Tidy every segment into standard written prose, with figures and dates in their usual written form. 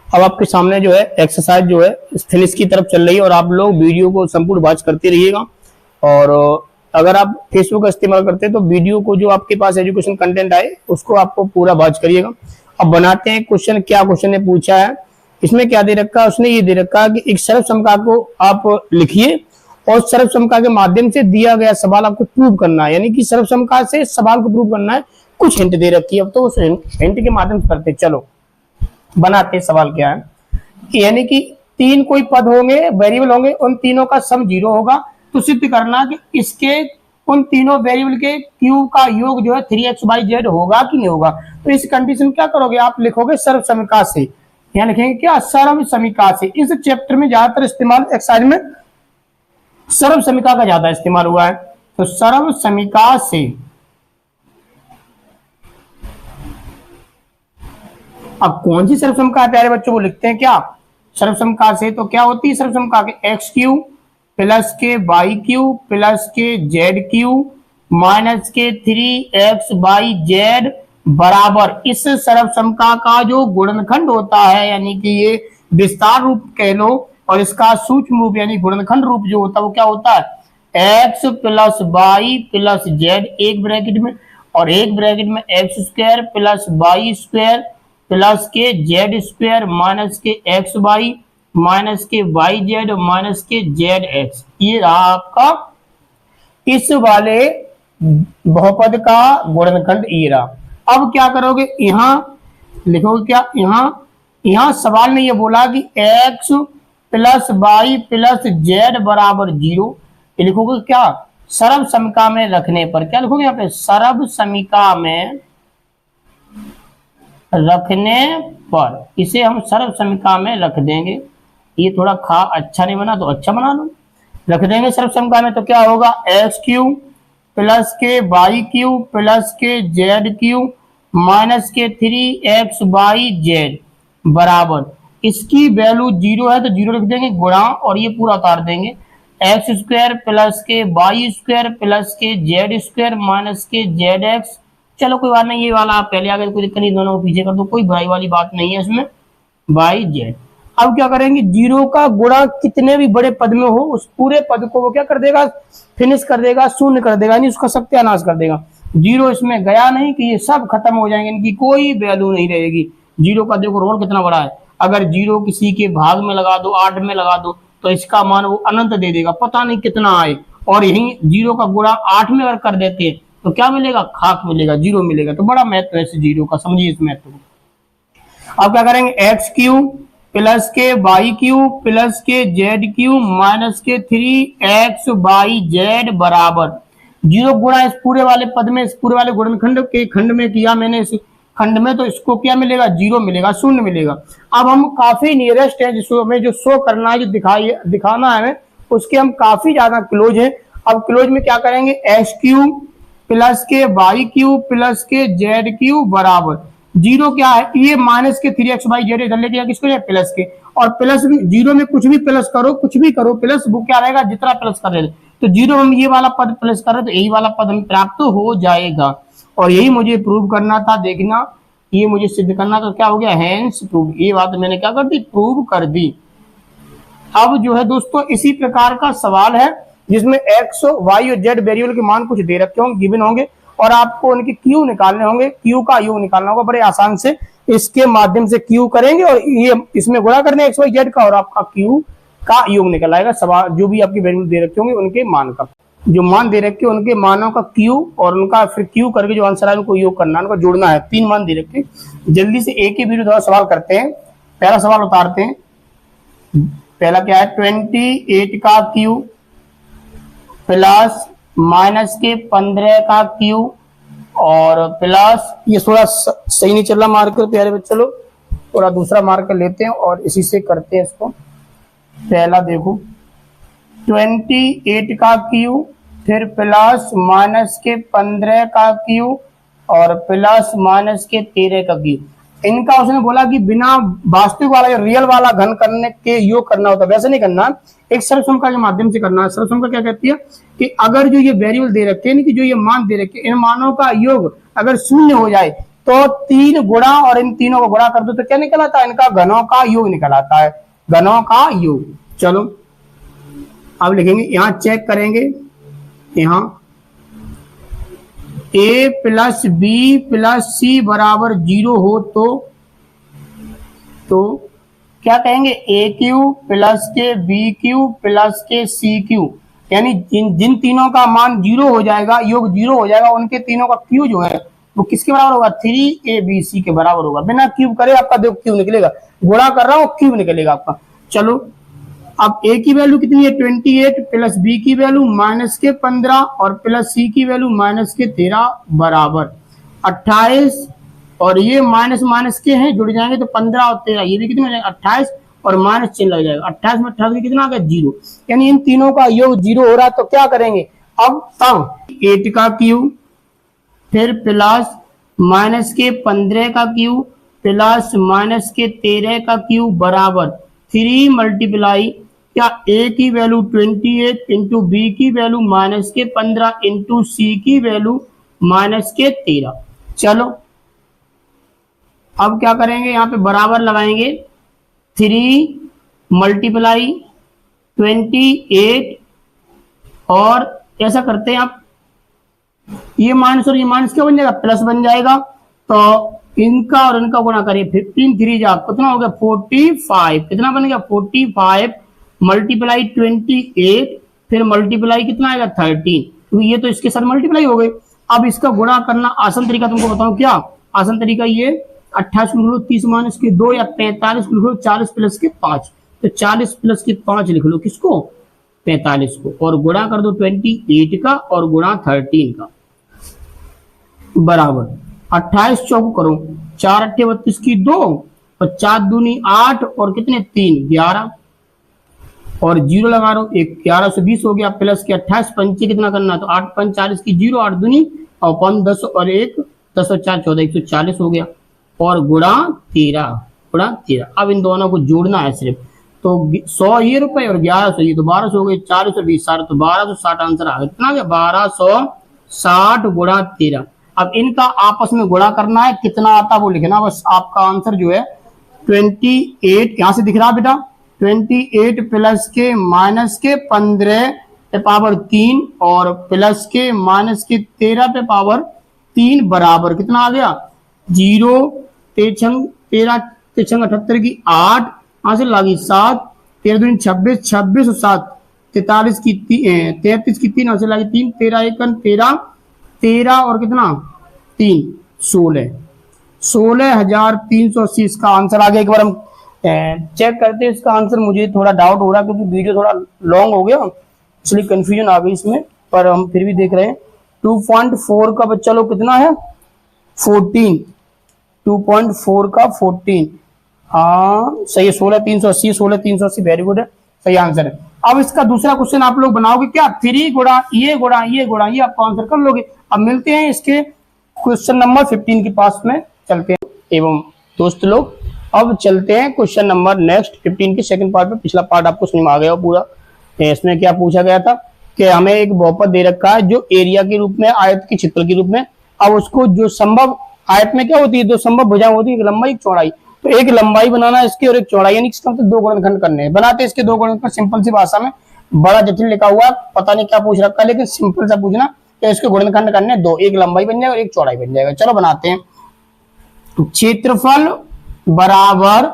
अब आपके सामने जो है एक्सरसाइज जो है फिनिश की तरफ चल रही है और आप लोग वीडियो को संपूर्ण वॉच करते रहिएगा। और अगर आप फेसबुक का इस्तेमाल करते हैं तो वीडियो को जो आपके पास एजुकेशन कंटेंट आए उसको आपको पूरा वॉच करिएगा। अब बनाते हैं क्वेश्चन। क्या क्वेश्चन ने पूछा है, इसमें क्या दे रखा है, उसने ये दे रखा है कि एक सर्वसमका को आप लिखिए और सर्वसमका के माध्यम से दिया गया सवाल आपको प्रूव करना है, यानी कि सर्वसमका से सवाल को प्रूव करना है। कुछ हिंट दे रखी है, अब तो उस हिंट के माध्यम से करते। चलो बनाते सवाल क्या है, यानी कि तीन कोई पद होंगे, वेरिएबल होंगे, उन तीनों का सम 0 होगा। तो सिद्ध करना कि इसके उन तीनों वेरिएबल के क्यू का योग जो है 3x/z होगा कि नहीं होगा। तो इस कंडीशन क्या करोगे, आप लिखोगे सर्वसमीका से, यहाँ लिखेंगे क्या, सर्वसमीका से। इस चैप्टर में ज्यादातर इस्तेमाल एक्सरसाइज में सर्वसमीका का ज्यादा इस्तेमाल हुआ है। तो सर्वसमीका से अब कौन सी सर्वसमका है प्यारे बच्चों, वो लिखते हैं क्या सर्वसमका से। तो क्या होती है सर्वसमका के, एक्स क्यू प्लस के वाई क्यू प्लस के जेड क्यू माइनस के 3x/z बराबर इस सर्वसमका का जो गुणनखंड होता है, यानी कि ये विस्तार रूप कह लो, और इसका सूक्ष्म रूप यानी गुणनखंड रूप जो होता है वो क्या होता है, x plus y plus z एक ब्रैकेट में, और एक ब्रैकेट में एक्स स्क्वायर प्लस वाई स्क्वायर प्लस के जेड स्क्वायर माइनस के एक्स वाई माइनस के वाई जेड माइनस के जेड एक्स। ये रहा आपका इस वाले बहुपद का गुणनखंड ये रहा। अब क्या करोगे, यहां लिखोगे क्या, यहां सवाल ने ये बोला कि x plus y plus z बराबर 0। ये लिखोगे क्या, सर्वसमीका में रखने पर। क्या लिखोगे यहाँ पे, सर्वसमीका में रखने पर। इसे हम सर्वसमीका में रख देंगे। ये थोड़ा अच्छा नहीं बना तो अच्छा बना लो, रख देंगे सर्वसमीका में। तो क्या होगा, एक्स क्यू प्लस के वाई क्यू प्लस के जेड क्यू माइनस के 3x/z बराबर, इसकी वैल्यू 0 है तो 0 लिख देंगे गुणा, और ये पूरा उतार देंगे, एक्स स्क्वायर प्लस के वाई स्क्वायर प्लस के जेड स्क्वायर माइनस के जेड एक्स। चलो कोई बात नहीं, ये वाला आप पहले आगे कोई दिक्कत नहीं, दोनों को पीछे कर दो, कोई बुराई वाली बात नहीं है इसमें, बाई जेड। अब क्या करेंगे, 0 का गुणा कितने भी बड़े पद में हो उस पूरे पद को वो क्या कर देगा, फिनिश कर देगा, शून्य कर देगा, यानी उसका सत्यानाश कर देगा। 0 इसमें गया नहीं कि ये सब खत्म हो जाएंगे, इनकी कोई वैल्यू नहीं रहेगी। 0 का देखो रोल कितना बड़ा है, अगर 0 किसी के भाग में लगा दो, 8 में लगा दो, तो इसका मान वो अनंत दे देगा, पता नहीं कितना आए। और यही 0 का गुणा 8 में अगर कर देते हैं तो क्या मिलेगा, खाक मिलेगा, 0 मिलेगा। तो बड़ा महत्व है इस 0 का, समझिए इस महत्व को। अब क्या करेंगे, एक्स क्यू प्लस के वाई क्यू प्लस के जेड क्यू माइनस के 3x/z बराबर 0 गुणा इस पूरे वाले पद में, इस पूरे वाले गुणनखंड के खंड में किया मैंने, इस खंड में, तो इसको क्या मिलेगा, 0 मिलेगा, शून्य मिलेगा। अब हम काफी नियरेस्ट है, जिसको हमें जो शो करना है, जो दिखाना है हमें, उसके हम काफी ज्यादा क्लोज है। अब क्लोज में क्या करेंगे, एक्स क्यू प्लस के वाई क्यू प्लस के जेड क्यू बराबर 0 क्या है, ये माइनस के 3x/z इधर लेके किसको है, प्लस के, और प्लस 0 में कुछ भी प्लस करो, कुछ भी करो प्लस, वो क्या रहेगा, जितना प्लस कर रहे थे। तो 0 हम ये वाला पद प्लस कर रहे तो यही वाला पद हमें प्राप्त हो जाएगा, और यही मुझे प्रूव करना था। देखना, ये मुझे सिद्ध करना, तो क्या हो गया, हेंस प्रूव। ये बात मैंने क्या कर दी, प्रूव कर दी। अब जो है दोस्तों इसी प्रकार का सवाल है जिसमें एक्स वाई और जेड वेरिएबल के मान कुछ दे रखे होंगे, गिवन होंगे, और आपको उनके क्यू निकालने होंगे, क्यू का योग निकालना होगा। बड़े आसान से इसके माध्यम से क्यू करेंगे और ये इसमें गुणा करने एक्स वाई जेड का, और आपका क्यू का योग निकल आएगा। सवाल जो भी आपकी वेरिएबल दे रखे होंगे उनके मान का, जो मान दे रखे उनके मानों का क्यू, और उनका फिर क्यू करके जो आंसर है उनको योग करना है, उनको जोड़ना है। 3 मान दे रखे। जल्दी से एक ही वीडियो द्वारा सवाल करते हैं। पहला सवाल उतारते हैं। पहला क्या है, 28 का क्यू प्लस माइनस के 15 का क्यू और प्लस, ये थोड़ा सही नहीं चल रहा मार्कर प्यारे बच्चे लोग, थोड़ा दूसरा मार्कर लेते हैं और इसी से करते हैं इसको। पहला देखो 28 का क्यू, फिर प्लस माइनस के 15 का क्यू और प्लस माइनस के 13 का क्यू। इनका उसने बोला कि बिना वास्तविक वाला या रियल वाला घन करने के योग करना होता है, वैसे नहीं करना, एक सर्वसमका के माध्यम से करना है। सर्वसमका क्या कहती है कि अगर जो ये वेरिएबल दे रखे हैं, कि जो ये मान दे रखे, इन मानों का योग अगर शून्य हो जाए, तो 3 गुणा और इन तीनों को गुणा कर दो तो क्या निकल आता है, इनका घनों का योग निकल आता है, घनों का योग। चलो अब लिखेंगे, यहां चेक करेंगे, यहां a प्लस बी प्लस सी बराबर 0 हो तो क्या कहेंगे, ए क्यू प्लस के बी क्यू प्लस के सी क्यू, यानी जिन तीनों का मान 0 हो जाएगा, योग 0 हो जाएगा, उनके तीनों का क्यू जो है वो किसके बराबर होगा, 3abc के बराबर होगा। बिना क्यूब करे आपका देखो क्यूब निकलेगा, गुणा कर रहा हूं क्यूब निकलेगा आपका। चलो अब a की वैल्यू कितनी है 28 प्लस b की वैल्यू माइनस के 15 और प्लस c की वैल्यू माइनस के 13 बराबर 28, और ये माइनस माइनस के हैं जुड़ जाएंगे तो 15 और 13, ये भी कितने हो जाएगा 28 और माइनस चिन्ह लग जाएगा, 28 में 28 कितना आ गया 0, यानी इन तीनों का योग 0 हो रहा है। तो क्या करेंगे अब 8 का क्यूब फिर प्लस माइनस के 15 का क्यूब प्लस माइनस के 13 का क्यूब बराबर 3 मल्टीप्लाई क्या a की वैल्यू 28 इंटू बी की वैल्यू माइनस के 15 इंटू सी की वैल्यू माइनस के 13। चलो अब क्या करेंगे, यहाँ पे बराबर लगाएंगे, 3 मल्टीप्लाई 28 और ऐसा करते हैं आप, ये माइनस और ये माइनस क्या बन जाएगा, प्लस बन जाएगा। तो इनका और इनका गुणा करिए, 15 3 जा कितना हो गया 45, कितना बन गया 45 मल्टीप्लाई 28 फिर मल्टीप्लाई कितना आएगा 13, तो ये तो इसके साथ मल्टीप्लाई हो गए। अब इसका गुणा करना आसान तरीका तुमको बताऊं क्या, आसान तरीका ये 28 लिख लो 30 माइनस के 2 या 45 लिख लो 40 प्लस के 5, तो 40 प्लस के 5 लिख लो किसको 45 को, और गुणा कर दो 28 का और गुणा 13 का बराबर 28 चौको करो 4 अट्ठे 32 की 2 और 4 दूनी 8 और कितने 3 11 और 0 लगा रो 11 से 20 हो गया, प्लस के 28 पंचे कितना करना है तो 8 5 40 की 0 8 दूनी और 5 10 और 1 10 और 4 14 140 हो गया, और गुणा 13। अब इन दोनों को जोड़ना है सिर्फ, तो 100 ये रुपए और 1100 ये तो 1200 हो गए, 420 60 तो 1260 आंसर आ गया, कितना गया 1260 गुणा 13। अब इनका आपस में गुणा करना है, कितना आता वो लिखना, बस आपका आंसर जो है 28 यहां से दिख रहा बेटा 28 प्लस के माइनस के 15 पे पावर 3 और प्लस के माइनस के 13 पे पावर 3 बराबर कितना आ गया 0 13 78 की 8 यहां से लागी 7 13 दूनी 26 26 और 7 43 की 33 की 3 से लागी 3 13 1 13 और कितना 3 16,380 इसका आंसर आ गया। एक बार हम चेक करते हैं इसका आंसर, मुझे थोड़ा डाउट हो रहा है क्योंकि वीडियो थोड़ा लॉन्ग हो गया इसलिए कंफ्यूजन आ गई इसमें, पर हम फिर भी देख रहे हैं। 2.4 का बच्चा लोग कितना है 14, 2.4 का 14, हाँ सही है 16,380 16,380 वेरी गुड है, सही आंसर है। अब इसका दूसरा क्वेश्चन आप लोग बनाओगे क्या 3 गुणा ये गुणा ये गुणा ये आपको आंसर कर लोगे। अब मिलते हैं इसके क्वेश्चन नंबर 15 के पास में चलते हैं एवं दोस्त लोग अब चलते हैं क्वेश्चन नंबर नेक्स्ट 15 के सेकंड पार्ट में। पिछला पार्ट आपको समझ में आ गया पूरा, इसमें क्या पूछा गया था कि हमें एक बहुपद दे रखा है जो एरिया के रूप में आयत के क्षेत्र के रूप में, अब उसको जो संभव आयत में क्या होती है दो संभव भुजाएं होती है, एक लंबाई एक चौड़ाई, तो एक लंबाई बनाना इसकी और एक चौड़ाई, यानी इसका मतलब 2 गुणनखंड करने हैं। बनाते इसके 2 गुणनखंड सिंपल सी भाषा में, बड़ा जटिल लिखा हुआ पता नहीं क्या पूछ रखा है, लेकिन सिंपल सा पूछना कि इसके गुणनखंड करने 2, एक लंबाई बन जाएगा और एक चौड़ाई बन जाएगा। चलो बनाते हैं। क्षेत्रफल बराबर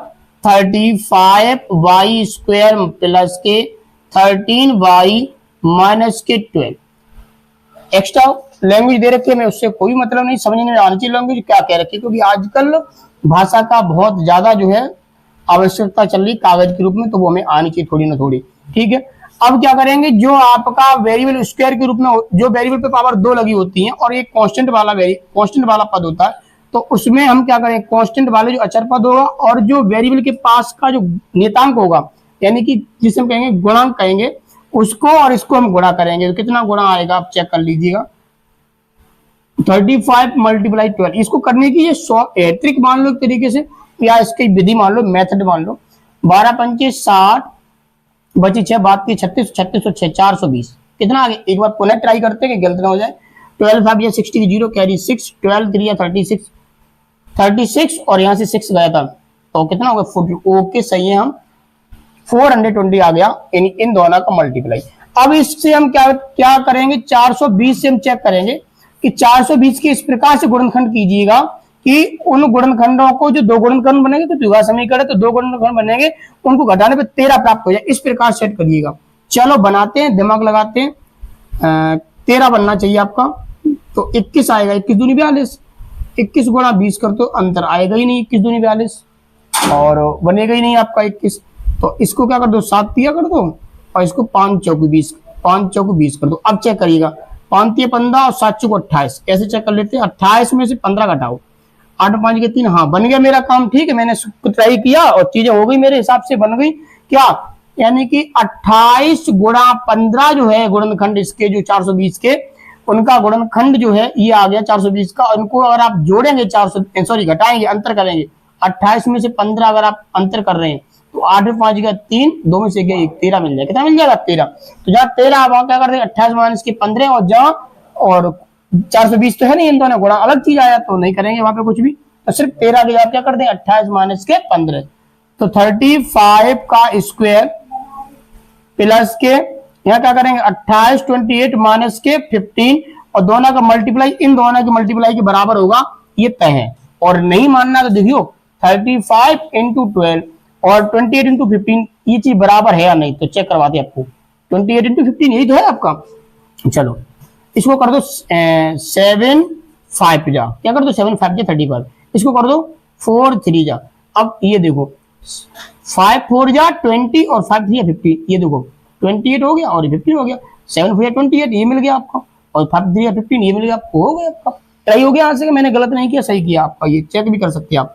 35y स्क्वायर प्लस के 13y माइनस के 12। एक्स्ट्रा लैंग्वेज दे रखी है, मैं उससे कोई मतलब नहीं, समझने में आनी चाहिए लैंग्वेज क्या कह रखी है, क्योंकि आजकल भाषा का बहुत ज्यादा जो है आवश्यकता चल रही कागज के रूप में, तो वो हमें आनी चाहिए थोड़ी ना थोड़ी, ठीक है। अब क्या करेंगे, जो आपका वेरिएबल स्क्वायर के रूप में जो वेरिएबल पे पावर 2 लगी होती है और एक कांस्टेंट वाला पद होता है, तो उसमें हम क्या करें कांस्टेंट वाले जो अचर पद होगा और जो वेरिएबल के पास का जो नियतांक होगा, यानी कि जिसे हम कहेंगे गुणांक कहेंगे, उसको और इसको हम गुणा करेंगे। तो कितना गुणा आएगा आप चेक कर लीजिएगा, 35 मल्टीप्लाई 12। इसको करने की ये ट्रिक मान लो एक तरीके से, या इसकी विधि मान लो, मेथड मान लो। 12 पंचे 60 बची 6 बात की 36 36 और 6 420 कितना आ गया। एक बार पुनः ट्राई करते हैं कि गलत ना हो जाए। 12 5 या 60 की 0 कैरी 6 12 3 या 36 36 और यहाँ से 6 गया था तो कितना होगा 40। ओके सही है, हम 420 आ गया इन दोनों का मल्टीप्लाई। अब इससे हम क्या क्या करेंगे, 420 से हम चेक करेंगे कि 420 के इस प्रकार से गुणनखंड कीजिएगा कि उन गुणनखंडों को जो दो गुणनखंड बनेंगे तो द्विघात समीकरण है तो दो गुणनखंड बनेंगे उनको घटाने पे 13 प्राप्त हो जाए, इस प्रकार सेट करिएगा। चलो बनाते हैं, दिमाग लगाते हैं। 13 बनना चाहिए आपका, तो 21 आएगा, 21 दूनी 42, 21 गुणा 20 कर तो अंतर आएगा ही नहीं, 21 दूनी 42 और बनेगा ही नहीं आपका 21। तो इसको क्या कर दो 7 तिया कर दो और इसको 5 चौक 20, 5 चौक 20 कर दो। अब चेक करिएगा 5 तिया 15 और 7 चौक 28, कैसे चेक कर लेते हैं, 28 में से 15 घटाओ, 8 5 के 3, हाँ बन गया मेरा काम, ठीक है मैंने ट्राई किया और चीजें हो गई मेरे हिसाब से बन गई क्या, यानी कि 28 गुणा 15 जो है गुणनखंड इसके जो 420 के उनका गुणनखंड जो है ये आ गया 420 का। उनको अगर आप जोड़ेंगे 400 सॉरी घटाएंगे अंतर करेंगे, 28 में से 15 अगर आप अंतर कर रहे हैं तो 8 5 का 3, 2 में से गया 1, 13 मिल जाएगा, कितना मिल जाएगा 13। तो जहाँ 13 आप वहां क्या करते हैं 28 माइनस के 15 और जहाँ और 420 तो है नहीं, इन दोनों गुणा अलग चीज आया तो नहीं करेंगे वहां पे कुछ भी, तो सिर्फ 13 के आप क्या करते हैं 28 माइनस के 15, तो 35 का स्क्वायर प्लस के यहाँ क्या करेंगे 28 28 माइनस के 15 और दोनों का मल्टीप्लाई इन दोनों के मल्टीप्लाई के बराबर होगा, ये तय है। और नहीं मानना तो देखियो 35 इंटू 12 और 28 इंटू 15 ये चीज बराबर है या नहीं, तो चेक करवाते आपको। 28 इंटू 15 यही तो है आपका। चलो इसको कर दो 7 5 जा, क्या कर दो 7 5 जा 35, इसको कर दो 4 3 जा। अब ये देखो 5 4 जा 20 और 5 3 50, ये देखो 28 हो गया और 15 हो गया, 7 4 28 ये मिल गया आपका और 5 3 15 ये मिल गया आपको, हो गया आपका। ट्राई हो गया यहाँ से, मैंने गलत नहीं किया सही किया आपका, ये चेक भी कर सकते हैं आप।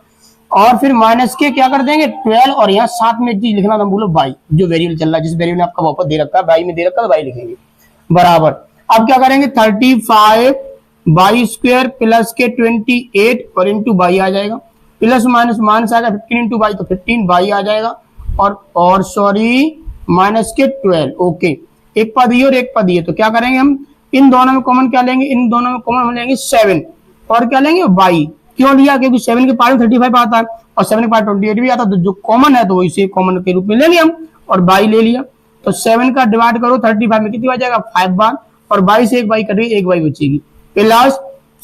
और फिर माइनस के क्या कर देंगे 12 और यहाँ साथ में एक चीज लिखना था बोलो बाई, जो वेरिएबल चल रहा है जिस वेरिएबल ने आपका वापस दे रखा है बाई में दे रखा है बाई लिखेंगे बराबर। अब क्या करेंगे 35 बाई स्क्वायर प्लस के 28 और इंटू बाई आ जाएगा, प्लस माइनस माइनस आएगा 15 इंटू बाई तो 15 बाई आ जाएगा और सॉरी माइनस के 12। ओके एक पद ये और एक पद ये, तो क्या करेंगे हम इन दोनों में कॉमन क्या लेंगे, इन दोनों में कॉमन हम लेंगे 7 और क्या लेंगे बाई। क्यों लिया, क्योंकि 7 के पावर 35 आता है और 7 के पावर 28 भी आता है, तो जो कॉमन है तो वो इसे कॉमन के रूप में ले लिया हम और बाई ले लिया। तो 7 का डिवाइड करो 35 में कितनी आ जाएगा 5 बार और बाई से एक बाई कटेगी, एक बाई बचेगी, प्लस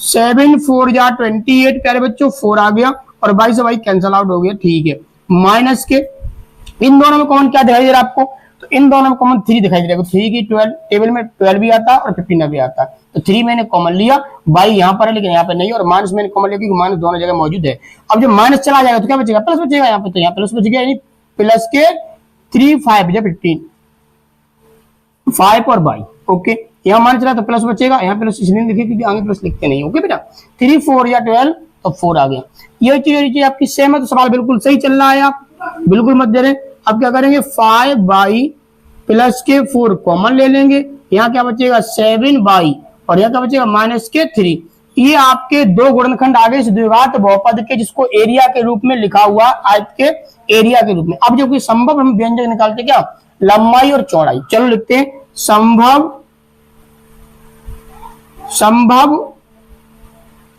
7 4 जा 28 प्यारे बच्चों 4 आ गया और बाई से बाई कैंसल आउट हो गया, ठीक है। माइनस के इन दोनों में कॉमन क्या दिखाई दे रहा है आपको, तो इन दोनों में कॉमन 3 दिखाई दे रहा है, 3 की 12 टेबल में 12 भी आता है और 15 भी आता है, तो 3 मैंने कॉमन लिया, बाई यहाँ पर है लेकिन यहाँ पे नहीं, और माइनस मैंने कॉमन लिया क्योंकि माइनस दोनों जगह मौजूद है। अब जब माइनस चला जाएगा तो क्या बचेगा प्लस बचेगा, यहाँ पे तो यहाँ प्लस बच गया, यानी प्लस के 3 5 या 15 5 और बाई। ओके यहाँ माइनस चला तो प्लस बचेगा, यहाँ प्लस इसलिए लिखे क्योंकि आगे प्लस लिखते नहीं। ओके बेटा 3 4 या 12 तो 4 आ गया। ये चीज आपकी सेम है, तो सवाल बिल्कुल सही चल रहा है, आप बिल्कुल मत दे रहे। अब क्या करेंगे 5 बाई प्लस के 4 कॉमन ले लेंगे, यहाँ क्या बचेगा 7 बाई और यहाँ क्या बचेगा माइनस के 3। ये आपके दो गुणनखंड आ गए इस द्विघात बहुपद के, जिसको एरिया के रूप में लिखा हुआ आयत के एरिया के रूप में। अब जो कोई संभव हम व्यंजक निकालते क्या लंबाई और चौड़ाई, चलो लिखते हैं संभव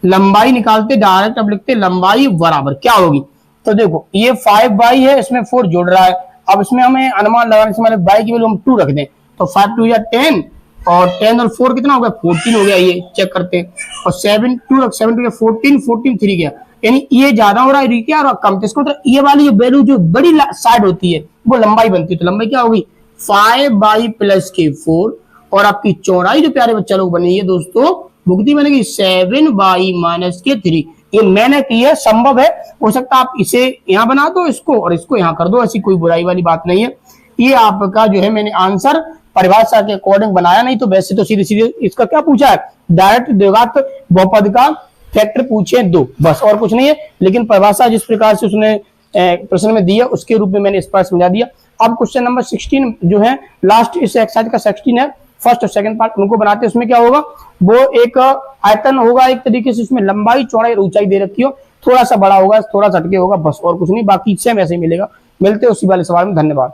लंबाई निकालते डायरेक्ट। अब लिखते लंबाई बराबर क्या होगी, तो देखो ये 5 बाई है, इसमें 4 जुड़ रहा है, अब इसमें हमें अनुमान लगाने से मतलब बाई की वैल्यू हम 2 रख दें, तो 5 2 या 10 और 10 और 4 कितना हो गया 14 हो गया, ये चेक करते हैं। और 7 2 या 14 14 3 गया, यानी ये ज्यादा हो रहा है क्या और कम, तो इसको मतलब ये वाली जो वैल्यू जो बड़ी साइड होती है वो लंबाई बनती है, तो लंबाई क्या होगी 5 बाई प्लस के 4 और आपकी चौड़ाई जो प्यारे बच्चा लोग बनी है दोस्तों भुगती बनेगी 7 बाई माइनस के 3। ये मैंने की है, संभव है, हो सकता है आप इसे यहाँ बना दो इसको और इसको यहाँ कर दो, ऐसी कोई बुराई वाली बात नहीं है। ये आपका जो है मैंने आंसर परिभाषा के अकॉर्डिंग बनाया, नहीं तो वैसे तो सीधे सीधे इसका क्या पूछा है डायरेक्ट द्विघात बहुपद का फैक्टर पूछे 2 बस और कुछ नहीं है, लेकिन परिभाषा जिस प्रकार से उसने प्रश्न में दिया उसके रूप में मैंने इस पर समझा दिया। अब क्वेश्चन नंबर 16 जो है लास्ट इस एक्सरसाइज का 16 है, फर्स्ट और सेकंड पार्ट उनको बनाते हैं। उसमें क्या होगा वो एक आयतन होगा एक तरीके से, उसमें लंबाई चौड़ाई और ऊंचाई दे रखी हो, थोड़ा सा बड़ा होगा थोड़ा सा हटके होगा बस और कुछ नहीं, बाकी सेम ऐसे ही मिलेगा। मिलते हैं उसी वाले सवाल में, धन्यवाद।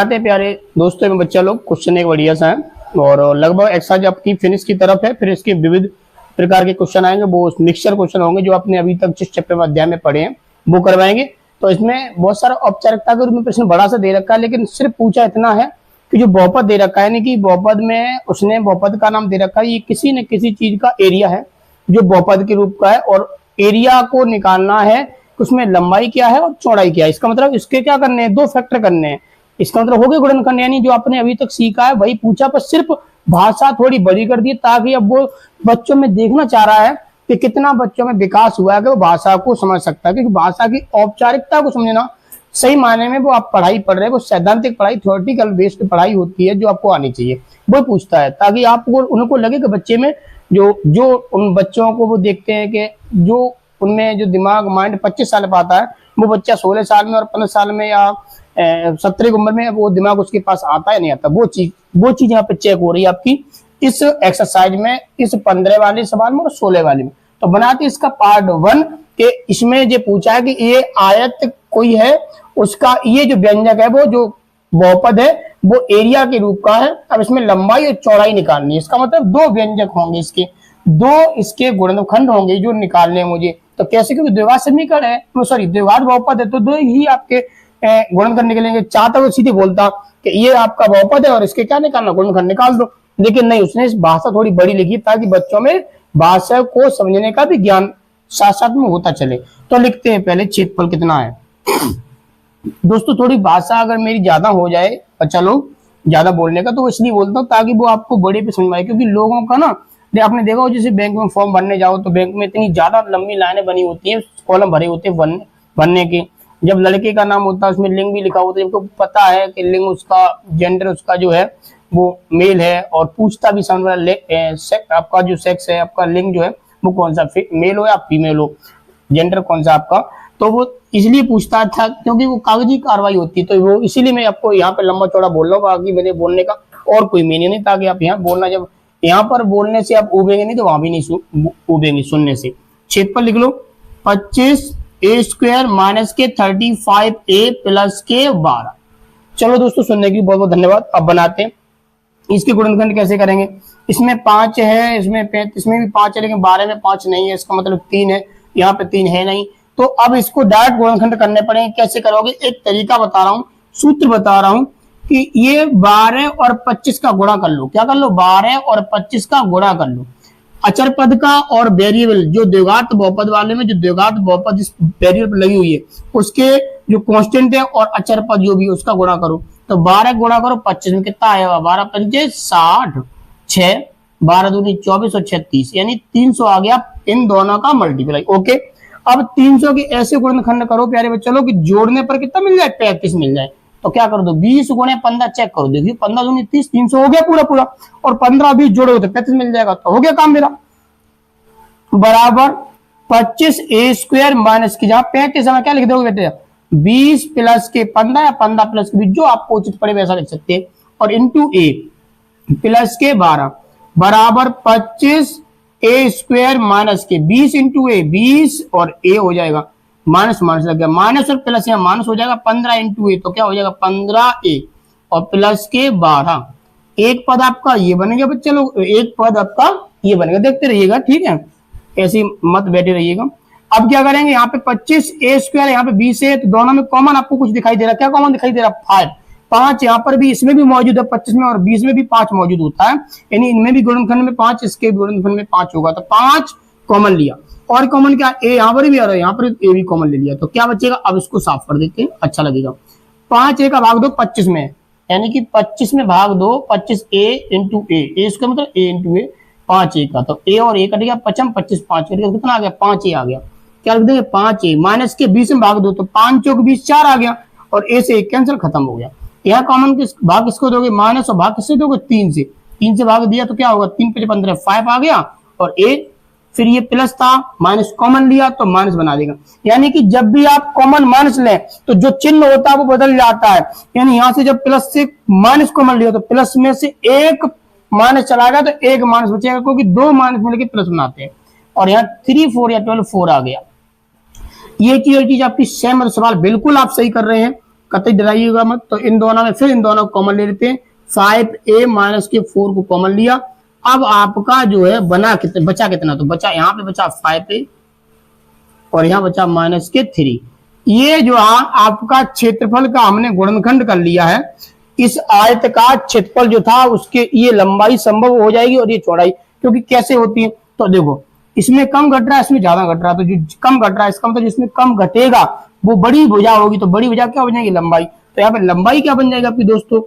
आते हैं प्यारे दोस्तों में बच्चा लोग, क्वेश्चन एक बढ़िया सा है और लगभग एक्सरसाइज आपकी फिनिश की तरफ है, फिर इसके विविध प्रकार के क्वेश्चन आएंगे, वो मिक्सचर क्वेश्चन होंगे जो आपने अभी तक जिस चैप्टर में अध्याय में पढ़े हैं वो करवाएंगे। तो इसमें बहुत सारा औपचारिकता के रूप में प्रश्न बड़ा सा दे रखा है, लेकिन सिर्फ पूछा इतना है कि जो बहुपद दे रखा है, यानी कि बहुपद में उसने बहुपद का नाम दे रखा है, ये किसी न किसी चीज का एरिया है जो बहुपद के रूप का है, और एरिया को निकालना है कि उसमें लंबाई क्या है और चौड़ाई क्या है। इसका मतलब इसके क्या करने हैं, दो फैक्टर करने हैं। इसका मतलब हो गया गुणनखंड, यानी जो आपने अभी तक सीखा है वही पूछा, पर सिर्फ भाषा थोड़ी बड़ी कर दी, ताकि अब वो बच्चों में देखना चाह रहा है कि कितना बच्चों में विकास हुआ है कि वो भाषा को समझ सकता है। क्योंकि भाषा की औपचारिकता को समझना सही मायने में वो आप पढ़ाई पढ़ रहे हैं, वो सैद्धांतिक पढ़ाई, थ्योरेटिकल बेस्ड पढ़ाई होती है जो आपको आनी चाहिए, वो पूछता है, ताकि आपको उनको लगे कि बच्चे में जो उन बच्चों को वो देखते हैं कि जो उनमें जो दिमाग माइंड 25 साल पर आता है, वो बच्चा 16 साल में और 15 साल में या 17 की उम्र में वो दिमाग उसके पास आता है नहीं आता, वो चीज यहाँ पे चेक हो रही है आपकी इस एक्सरसाइज में, इस 15 वाले सवाल में और 16 वाले में। तो बनाते इसका पार्ट 1 के इसमें ये पूछा है कि ये आयत कोई है, उसका ये जो व्यंजक है वो जो बहुपद है वो एरिया के रूप का है। अब इसमें लंबाई और चौड़ाई निकालनी है, इसका मतलब दो व्यंजक होंगे, इसके गुणनखंड होंगे जो निकालने हैं मुझे। तो कैसे, क्योंकि द्विघात समीकरण है, सॉरी द्विघात बहुपद है, तो दो ही आपके गुणनखंड निकलेंगे। चाहता तो सीधे बोलता कि ये आपका बहुपद है और इसके क्या निकालना, गुणनखंड निकाल दो, लेकिन नहीं, उसने इस भाषा थोड़ी बड़ी लिखी ताकि बच्चों में भाषा को समझने का भी ज्ञान साथ साथ में होता चले। तो लिखते हैं पहले क्षेत्रफल कितना है। दोस्तों थोड़ी भाषा अगर मेरी ज्यादा हो जाए, अच्छा लोग ज्यादा बोलने का, तो इसलिए बोलता हूँ ताकि वो आपको बड़े पे समझ आए। क्योंकि लोगों का ना, आपने देखा हो जैसे बैंक में फॉर्म भरने जाओ तो बैंक में इतनी ज्यादा लंबी लाइनें बनी होती है, कॉलम भरे होते हैं भरने के। जब लड़के का नाम होता है उसमें लिंग भी लिखा होता है, जबकि पता है कि लिंग उसका, जेंडर उसका जो है वो मेल है, और पूछता भी सामने वाला आपका जो सेक्स है, आपका लिंग जो है वो कौन सा, मेल हो या फीमेल हो, जेंडर कौन सा आपका, तो वो इसलिए पूछता था क्योंकि वो कागजी कार्रवाई होती है। तो वो इसीलिए मैं आपको यहाँ पे लंबा चौड़ा बोल रहा हूँ, बाकी मेरे बोलने का और कोई मीनिंग नहीं, ताकि आप यहाँ बोलना, जब यहाँ पर बोलने से आप उबेंगे नहीं तो वहां भी नहीं उबेंगे सुनने से। क्षेत्रफल लिख लो 25 a² माइनस के 35a प्लस के 12। चलो दोस्तों सुनने के लिए बहुत बहुत धन्यवाद। अब बनाते हैं इसके गुणनखंड कैसे करेंगे। इसमें 5 है, इसमें भी 5 है, लेकिन 12 में 5 नहीं है, इसका मतलब 3 है, यहाँ पे 3 है नहीं। तो अब इसको डायरेक्ट गुणनखंड करने पड़ेंगे। कैसे करोगे, एक तरीका बता रहा हूँ, सूत्र बता रहा हूँ कि ये 12 और 25 का गुणा कर लो। क्या कर लो, 12 और 25 का गुणा कर लो। अचर पद का और वेरिएबल, जो द्विघात बहुपद वाले में जो द्विघात बहुपद जिस वेरिएबल लगी हुई है उसके जो कांस्टेंट है और अचर पद जो भी है उसका गुणा करो। तो 12 गुणा करो 25 में कितना आएगा, 12 पंचे 60, 6 12 दूनी 24 और 36, यानी 300 आ गया इन दोनों का मल्टीप्लाई। ओके, अब 300 के ऐसे गुणनखंड करो प्यारे बच्चों लोग कि जोड़ने पर कितना मिल जाए, 35 मिल जाए। तो क्या कर दो, 20 गुणे 15 चेक करो, देखिए 15 दूनी 30, 300 हो गया पूरा, और 15 20 जोड़ो तो 35 मिल जाएगा। तो हो गया काम मेरा, बराबर 25 a² माइनस की, जहां 35 है क्या लिख दोगे बेटे, 20 प्लस के 15 या 15 प्लस के 20, जो आपको उचित पड़े वैसा लिख सकते हैं, और इंटू a प्लस के 12 बराबर 25 a² माइनस के 20 इंटू a, 20 और a हो जाएगा, माइनस माइनस लग गया, माइनस और प्लस यहाँ माइनस हो जाएगा, 15 इंटू a, तो क्या हो जाएगा 15a और प्लस के 12। एक पद आपका ये बनेगा बच्चे लोग, एक पद आपका ये बनेगा, देखते रहिएगा, ठीक है, ऐसे मत बैठे रहिएगा। अब क्या करेंगे, यहाँ पे 25 a² यहाँ पे 20 है, तो दोनों में कॉमन आपको कुछ दिखाई दे रहा है, क्या कॉमन दिखाई दे रहा है, 5। 5 यहाँ पर भी, इसमें भी मौजूद है 25 में, और 20 में भी 5 मौजूद होता है, यानी इनमें भी गुणनखंड में 5, इसके गुणनखंड में 5 होगा, तो 5 कॉमन लिया। और कॉमन क्या, ए यहाँ पर भी आ रहा है, यहाँ पर ए भी कॉमन ले लिया, तो क्या बचेगा, अब इसको साफ कर देते हैं, अच्छा लगेगा। 5 a का भाग दो 25 में, यानी कि 25 में भाग दो 25a इंटू ए, इसका मतलब a इंटू ए, 5a का, तो a और a कट गया 5, 25 5 कट गया, कितना आ गया 5a आ गया। क्या लिख देंगे 5a माइनस के 20 में भाग दो, तो 5 चौक 20 4 आ गया, और a से 1 कैंसिल, खत्म हो गया। यहाँ कॉमन भाग किसको दोगे, माइनस, और भाग किससे दोगे 3 से, 3 से भाग दिया तो क्या होगा, 3 5 15 5 आ गया, और a फिर ये प्लस था, माइनस कॉमन लिया तो माइनस बना देगा। यानी कि जब भी आप कॉमन माइनस लें तो जो चिन्ह होता है वो बदल जाता है, यानी यहां से जब प्लस से माइनस कॉमन लिया तो प्लस में से एक माइनस चला गया तो एक माइनस बचेगा, क्योंकि 2 माइनस मिलकर प्लस बनाते हैं, और यहाँ 3 4 या 12 4 आ गया। ये चीज आपकी सेम सवाल बिल्कुल आप सही कर रहे हैं, कतई डराइएगा मत। तो इन दोनों में फिर इन दोनों को कॉमन ले लेते हैं, 5a माइनस के 4 को कॉमन लिया, अब आपका जो है बना कितना, बचा कितना, तो बचा यहाँ पे बचा 5a और यहाँ बचा -3। ये जो आपका क्षेत्रफल का हमने गुणनखंड कर लिया है। इस आयत का क्षेत्रफल जो था उसके ये लंबाई संभव हो जाएगी और ये चौड़ाई, क्योंकि कैसे होती है, तो देखो इसमें कम घट रहा है, इसमें ज्यादा घट रहा है, तो जो कम घट रहा है इसका मतलब जिसमें कम घटेगा वो बड़ी भुजा होगी, तो बड़ी भुजा क्या बन जाएगी, लंबाई। तो यहाँ पे लंबाई क्या बन जाएगी आपकी दोस्तों,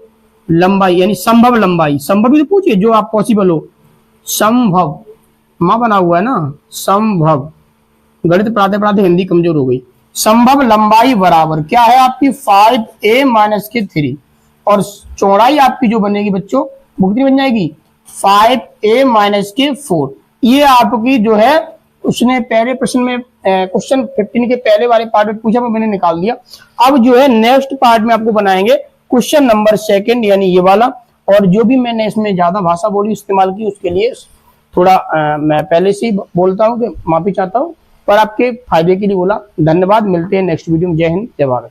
लंबाई यानी संभव लंबाई। संभव ही तो पूछिए जो आप पॉसिबल हो, संभव मां बना हुआ है ना, संभव। गणित पढ़ाते पढ़ाते हिंदी कमजोर हो गई। संभव लंबाई बराबर क्या है आपकी 5a - 3 और चौड़ाई आपकी जो बनेगी बच्चों वो कितनी बन जाएगी 5a - 4। ये आपकी जो है उसने पहले प्रश्न में क्वेश्चन 15 के पहले वाले पार्ट में पूछा, मैंने निकाल दिया। अब जो है नेक्स्ट पार्ट में आपको बनाएंगे क्वेश्चन नंबर 2 यानी ये वाला। और जो भी मैंने इसमें ज्यादा भाषा बोली इस्तेमाल की उसके लिए थोड़ा मैं पहले से ही बोलता हूँ कि माफी चाहता हूँ, पर आपके फायदे के लिए बोला। धन्यवाद, मिलते हैं नेक्स्ट वीडियो में। जय हिंद, जय भारत।